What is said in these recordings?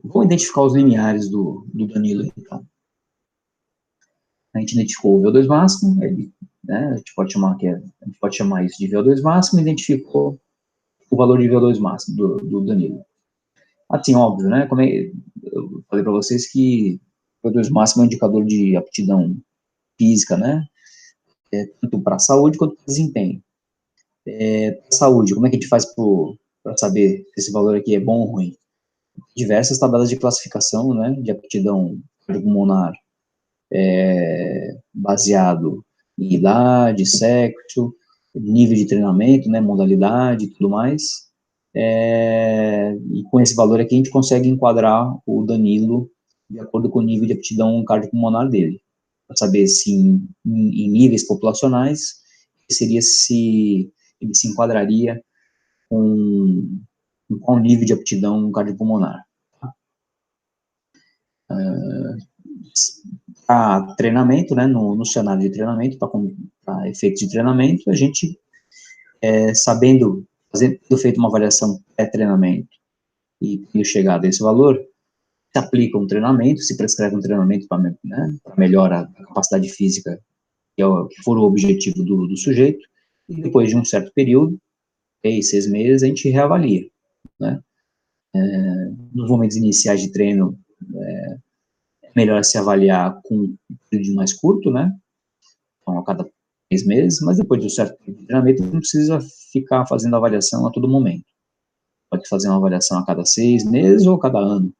Vamos identificar os limiares do Danilo, então. A gente identificou o VO2 máximo, ele, né, a gente pode chamar isso de VO2 máximo, identificou o valor de VO2 máximo do Danilo. Assim, óbvio, né, como eu falei para vocês que o VO2 máximo é um indicador de aptidão física, né, tanto para a saúde quanto para o desempenho. Saúde, como é que a gente faz para saber se esse valor aqui é bom ou ruim? Diversas tabelas de classificação, né, de aptidão cardiopulmonar, baseado em idade, sexo, nível de treinamento, né, modalidade e tudo mais. E com esse valor aqui a gente consegue enquadrar o Danilo de acordo com o nível de aptidão cardiopulmonar dele, para saber se em níveis populacionais seria se ele se enquadraria com qual nível de aptidão cardiopulmonar. Para treinamento, né, no cenário de treinamento, para efeitos de treinamento, a gente, tendo feito uma avaliação pré-treinamento e tendo chegado a esse valor, se aplica um treinamento, se prescreve um treinamento para, né, melhorar a capacidade física, que for o objetivo do sujeito, e depois de um certo período, 3, 6 meses, a gente reavalia, né. Nos momentos iniciais de treino, é melhor se avaliar com um período mais curto, né, então a cada 3 meses, mas depois de um certo tempo de treinamento, não precisa ficar fazendo avaliação a todo momento. Pode fazer uma avaliação a cada 6 meses ou a cada ano.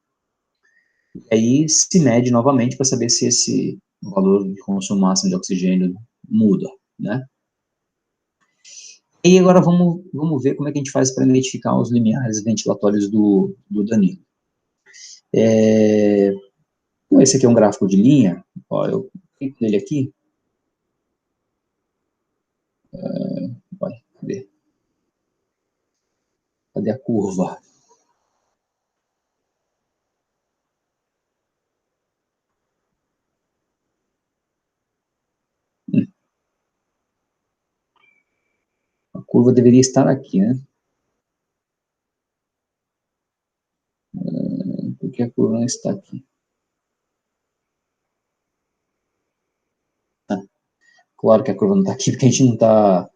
E aí se mede novamente para saber se esse valor de consumo máximo de oxigênio muda, né. E agora vamos ver como é que a gente faz para identificar os limiares ventilatórios do Danilo. Esse aqui é um gráfico de linha, ó, eu clico nele aqui, cadê? Cadê a curva? A curva deveria estar aqui, né? Porque a curva não está aqui. Claro que a curva não está aqui, porque a gente não está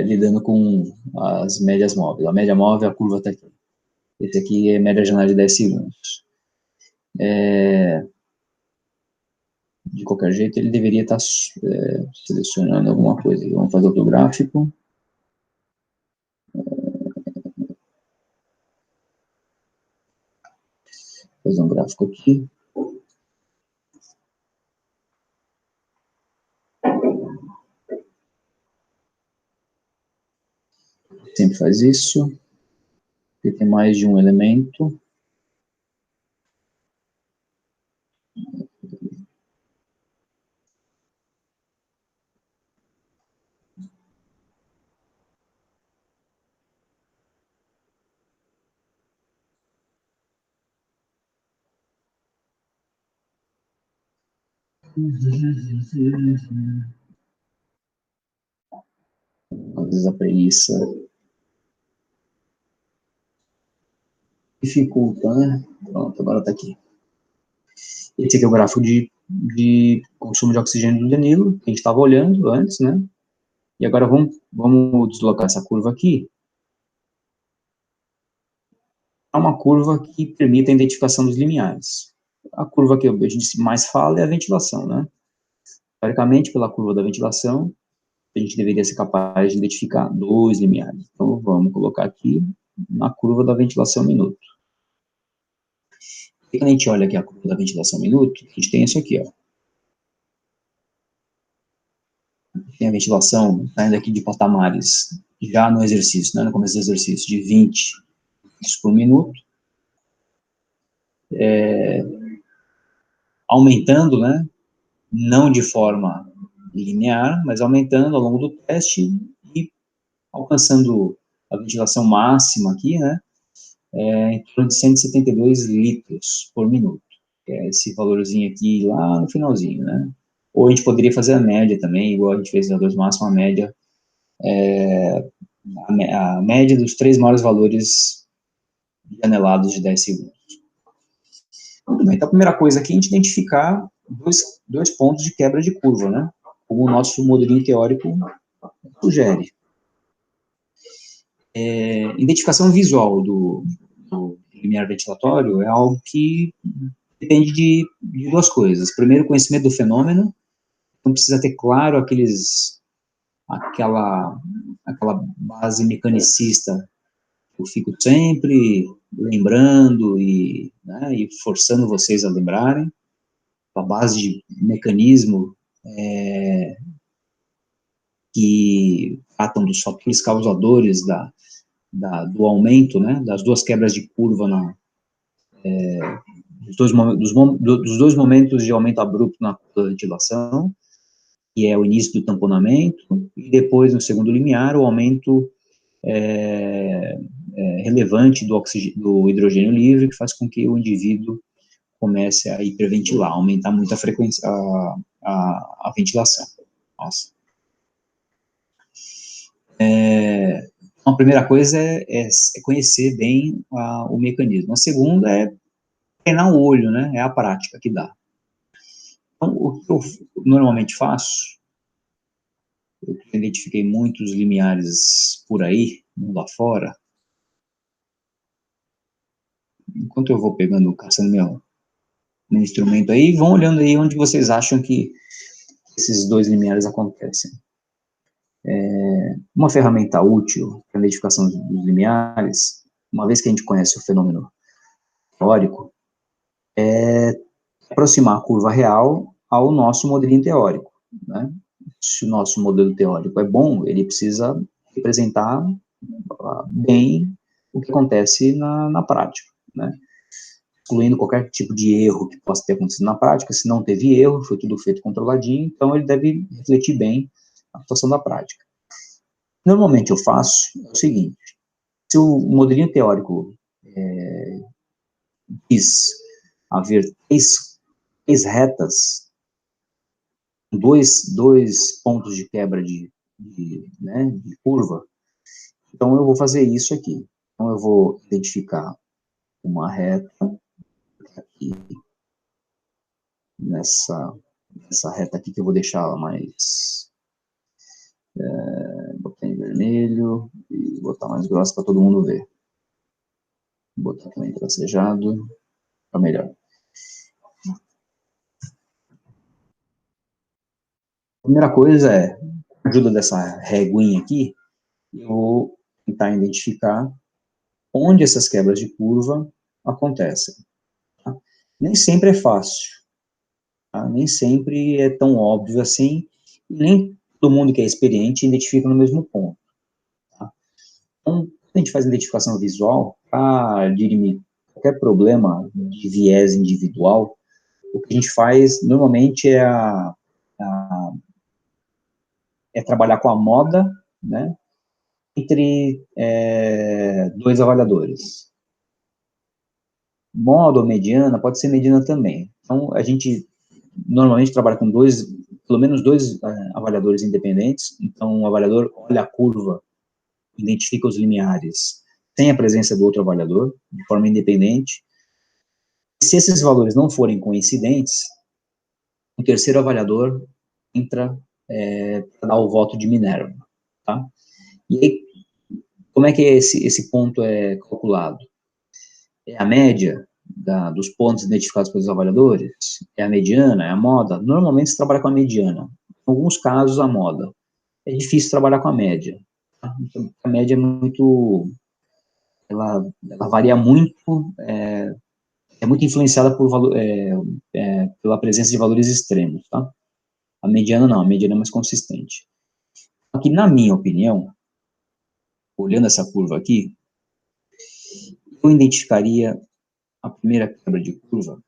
lidando com as médias móveis. A média móvel, a curva está aqui. Esse aqui é média janela de 10 segundos. De qualquer jeito, ele deveria estar selecionando alguma coisa. Vamos fazer outro gráfico. Fazer um gráfico aqui. Sempre faz isso. Porque tem mais de um elemento. Às vezes a preguiça dificulta, né? Pronto, agora está aqui. Esse aqui é o gráfico de consumo de oxigênio do Danilo, que a gente estava olhando antes, né? E agora vamos deslocar essa curva aqui. É uma curva que permite a identificação dos limiares. A curva que a gente mais fala é a ventilação, né? Teoricamente, pela curva da ventilação, a gente deveria ser capaz de identificar 2 limiares. Então, vamos colocar aqui na curva da ventilação minuto. E quando a gente olha aqui a curva da ventilação minuto, a gente tem isso aqui, ó. Tem a ventilação saindo aqui de patamares já no exercício, né, no começo do exercício, de 20 litros por minuto, aumentando, né, não de forma linear, mas aumentando ao longo do teste e alcançando a ventilação máxima aqui, né, em torno de 172 litros por minuto, que é esse valorzinho aqui lá no finalzinho, né. Ou a gente poderia fazer a média também, igual a gente fez na 2 máximo, a média dos 3 maiores valores de anelados de 10 segundos. Muito bem, então a primeira coisa aqui é a gente identificar dois pontos de quebra de curva, né? Como o nosso modelinho teórico sugere. Identificação visual do limiar ventilatório é algo que depende de duas coisas. Primeiro, conhecimento do fenômeno, então precisa ter claro aquela base mecanicista que eu fico sempre lembrando né, e forçando vocês a lembrarem, a base de mecanismo que tratam dos fatores causadores do aumento, né, das duas quebras de curva dos dois momentos de aumento abrupto na curva da ventilação, que é o início do tamponamento, e depois, no segundo limiar, o aumento relevante do hidrogênio livre, que faz com que o indivíduo comece a hiperventilar, aumentar muito a frequência, a ventilação. Nossa. Então, a primeira coisa é conhecer bem o mecanismo. A segunda é treinar o olho, né? É a prática que dá. Então, o que eu normalmente faço, eu identifiquei muitos limiares por aí, mundo afora, enquanto eu vou pegando, caçando meu instrumento aí, vão olhando aí onde vocês acham que esses dois limiares acontecem. Uma ferramenta útil para a identificação dos limiares, uma vez que a gente conhece o fenômeno teórico, é aproximar a curva real ao nosso modelinho teórico, né? Se o nosso modelo teórico é bom, ele precisa representar bem o que acontece na prática, né? Excluindo qualquer tipo de erro que possa ter acontecido na prática. Se não teve erro, foi tudo feito controladinho, então ele deve refletir bem a situação da prática. Normalmente eu faço o seguinte: se o modelinho teórico diz haver três retas, dois pontos de quebra né, de curva, então eu vou fazer isso aqui. Então eu vou identificar uma reta aqui, nessa reta aqui que eu vou deixar ela mais, botar em vermelho e botar mais grossa para todo mundo ver. Vou botar também tracejado, para melhor. A primeira coisa com a ajuda dessa reguinha aqui, eu vou tentar identificar onde essas quebras de curva acontecem. Tá? Nem sempre é fácil, tá? Nem sempre é tão óbvio assim, e nem todo mundo que é experiente identifica no mesmo ponto. Tá? Então, quando a gente faz identificação visual, para dirimir qualquer problema de viés individual, o que a gente faz normalmente é trabalhar com a moda, né, entre dois avaliadores. Moda ou mediana, pode ser mediana também. Então, a gente normalmente trabalha com pelo menos dois avaliadores independentes. Então, o avaliador olha a curva, identifica os limiares, sem a presença do outro avaliador, de forma independente. E se esses valores não forem coincidentes, o terceiro avaliador entra para dar o voto de Minerva, tá? E aí, como é que esse ponto é calculado? É a média dos pontos identificados pelos avaliadores? É a mediana? É a moda? Normalmente se trabalha com a mediana. Em alguns casos, a moda. É difícil trabalhar com a média. Tá? Então, a média é muito... Ela varia muito, é muito influenciada pela presença de valores extremos, tá? A mediana não, a mediana é mais consistente. Aqui, na minha opinião, olhando essa curva aqui, eu identificaria a primeira quebra de curva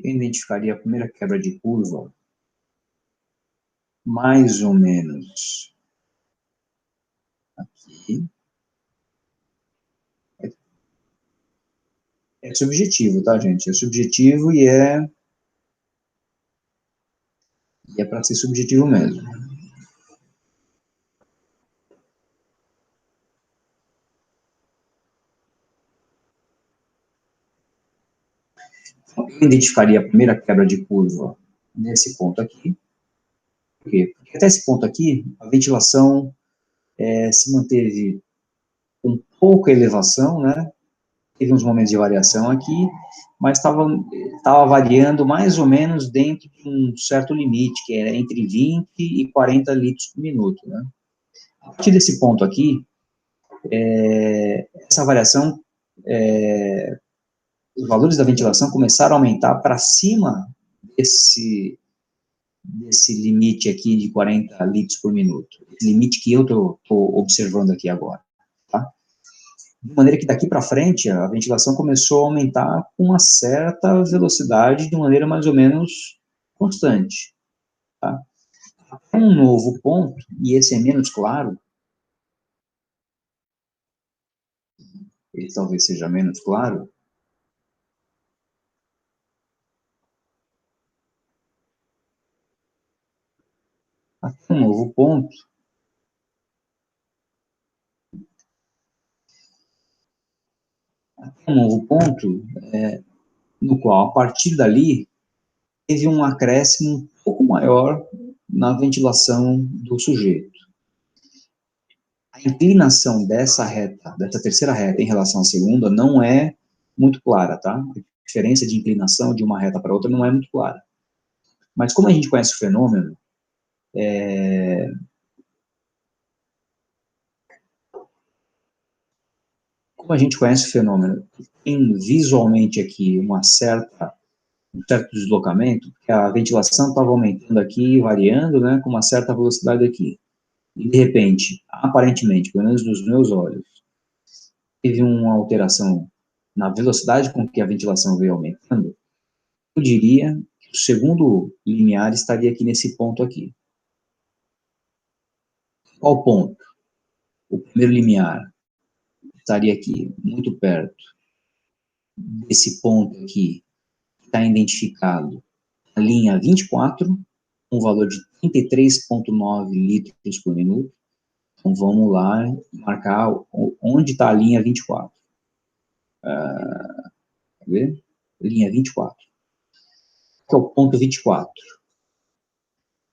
eu identificaria a primeira quebra de curva mais ou menos aqui. É subjetivo, tá, gente? É subjetivo e é para ser subjetivo mesmo. Eu identificaria a primeira quebra de curva nesse ponto aqui. Por quê? Porque até esse ponto aqui, a ventilação se manteve com pouca elevação, né? Teve uns momentos de variação aqui, mas estava variando mais ou menos dentro de um certo limite, que é entre 20 e 40 litros por minuto, né? A partir desse ponto aqui, essa variação, os valores da ventilação começaram a aumentar para cima desse limite aqui de 40 litros por minuto, esse limite que eu estou observando aqui agora, tá? De maneira que daqui para frente a ventilação começou a aumentar com uma certa velocidade de maneira mais ou menos constante, tá? Um novo ponto, e esse é menos claro, ele talvez seja menos claro, até um novo ponto, no qual, a partir dali, teve um acréscimo um pouco maior na ventilação do sujeito. A inclinação dessa reta, dessa terceira reta em relação à segunda, não é muito clara, tá? A diferença de inclinação de uma reta para outra não é muito clara. Mas como a gente conhece o fenômeno, tem visualmente aqui um certo deslocamento, porque a ventilação estava aumentando aqui, variando, né, com uma certa velocidade aqui. E, de repente, aparentemente, pelo menos nos meus olhos, teve uma alteração na velocidade com que a ventilação veio aumentando. Eu diria que o segundo limiar estaria aqui nesse ponto aqui. Qual ponto? O primeiro limiar estaria aqui, muito perto desse ponto aqui, que está identificado a linha 24, um valor de 33,9 litros por minuto. Então, vamos lá marcar onde está a linha 24. Quer ver? Linha 24. Que é o ponto 24.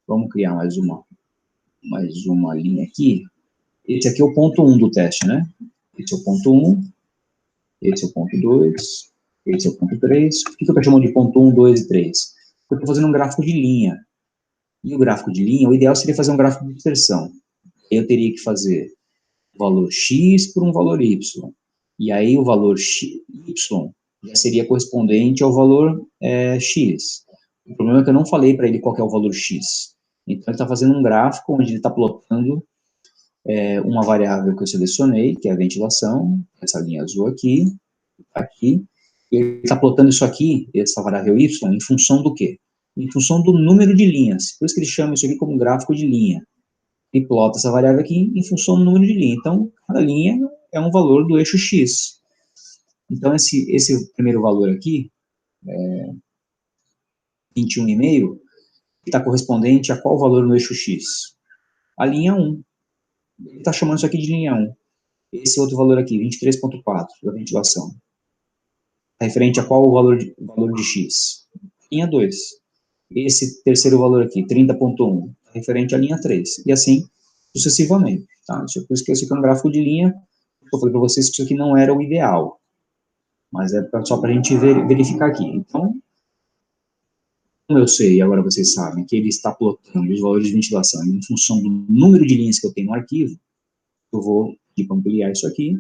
Vamos criar mais uma linha aqui. Esse aqui é o ponto 1 do teste, né? Esse é o ponto 1, esse é o ponto 2, esse é o ponto 3. Por que eu estou chamando de ponto 1, 2 e 3? Porque eu estou fazendo um gráfico de linha. E o gráfico de linha, o ideal seria fazer um gráfico de dispersão. Eu teria que fazer o valor x por um valor y. E aí o valor y já seria correspondente ao valor x. O problema é que eu não falei para ele qual que é o valor x. Então ele está fazendo um gráfico onde ele está plotando uma variável que eu selecionei, que é a ventilação, essa linha azul aqui, e ele está plotando isso aqui, essa variável y, em função do quê? Em função do número de linhas. Por isso que ele chama isso aqui como um gráfico de linha. Ele plota essa variável aqui em função do número de linha. Então, cada linha é um valor do eixo x. Então, esse primeiro valor aqui, 21,5, está correspondente a qual valor no eixo x? A linha 1. Ele está chamando isso aqui de linha 1. Esse outro valor aqui, 23,4, da ventilação. Referente a qual o valor de x? Linha 2. Esse terceiro valor aqui, 30,1, referente à linha 3. E assim sucessivamente. Tá? Por isso que esse aqui é um gráfico de linha. Eu falei para vocês que isso aqui não era o ideal. Mas é só para a gente verificar aqui. Então, como eu sei, agora vocês sabem, que ele está plotando os valores de ventilação em função do número de linhas que eu tenho no arquivo, eu vou ampliar isso aqui,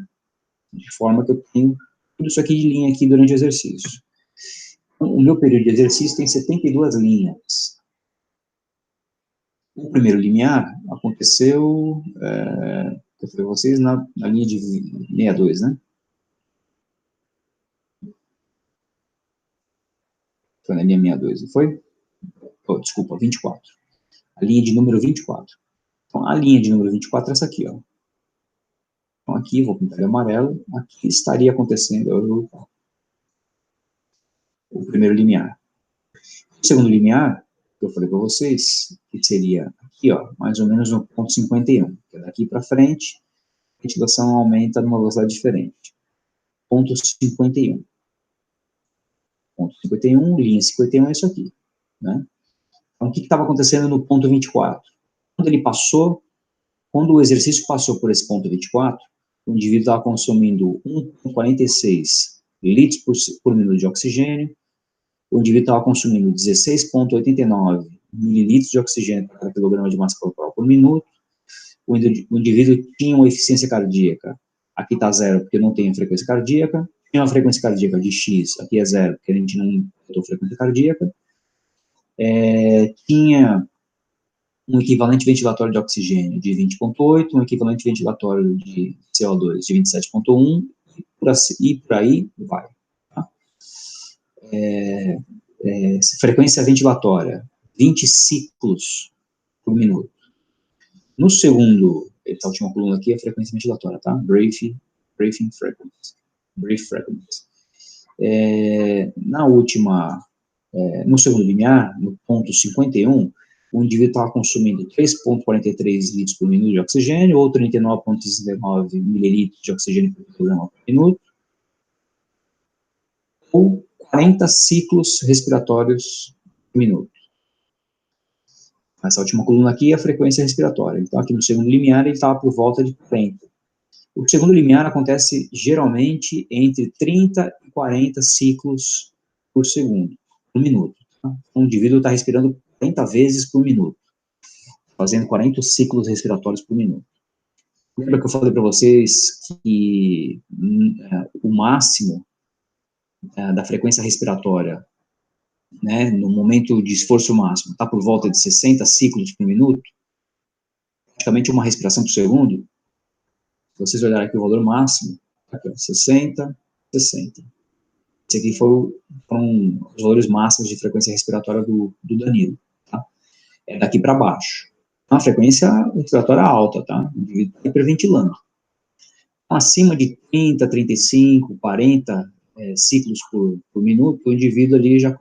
de forma que eu tenho tudo isso aqui de linha aqui durante o exercício. Então, o meu período de exercício tem 72 linhas. O primeiro limiar aconteceu, eu falei vocês, na linha de 62, né? Foi na linha 62, não foi? Oh, desculpa, 24. A linha de número 24. Então, a linha de número 24 é essa aqui, ó. Então, aqui, vou pintar de amarelo, aqui estaria acontecendo, o primeiro limiar. O segundo limiar, que eu falei para vocês, que seria aqui, ó, mais ou menos no ponto 51, que é daqui para frente, a ventilação aumenta numa velocidade diferente. Ponto 51. Ponto 51, linha 51 é isso aqui, né? Então, o que estava acontecendo no ponto 24? Quando o exercício passou por esse ponto 24, o indivíduo estava consumindo 1,46 litros por minuto de oxigênio, o indivíduo estava consumindo 16,89 mililitros de oxigênio por cada quilograma de massa corporal por minuto, o indivíduo tinha uma eficiência cardíaca, aqui está zero porque não tem a frequência cardíaca, tinha uma frequência cardíaca de X, aqui é zero porque a gente não botou frequência cardíaca, tinha um equivalente ventilatório de oxigênio de 20,8, um equivalente ventilatório de CO2 de 27,1, e por aí vai. Tá? Frequência ventilatória, 20 ciclos por minuto. No segundo, essa última coluna aqui é a frequência ventilatória, tá? Breathing frequency. Breath frequency. No segundo limiar, no ponto 51, o indivíduo estava consumindo 3,43 litros por minuto de oxigênio, ou 39,19 mililitros de oxigênio por quilograma por minuto, ou 40 ciclos respiratórios por minuto. Essa última coluna aqui é a frequência respiratória. Então, aqui no segundo limiar, ele estava por volta de 40. O segundo limiar acontece, geralmente, entre 30 e 40 ciclos por segundo, por minuto. Tá? Então, o indivíduo está respirando 40 vezes por minuto, fazendo 40 ciclos respiratórios por minuto. Lembra que eu falei para vocês que o máximo da frequência respiratória, né, no momento de esforço máximo, está por volta de 60 ciclos por minuto, praticamente uma respiração por segundo. Se vocês olharem aqui o valor máximo, aqui, ó, 60. Esse aqui foram os valores máximos de frequência respiratória do Danilo, tá? É daqui para baixo. Uma frequência respiratória alta, tá? O indivíduo está hiperventilando. Acima de 30, 35, 40 ciclos por minuto, o indivíduo ali já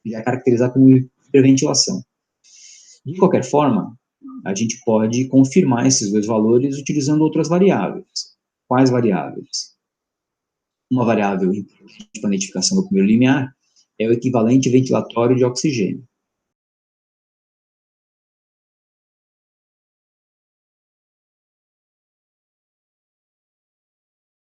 é caracterizado como hiperventilação. De qualquer forma, a gente pode confirmar esses dois valores utilizando outras variáveis. Quais variáveis? Uma variável importante para a identificação do primeiro limiar é o equivalente ventilatório de oxigênio.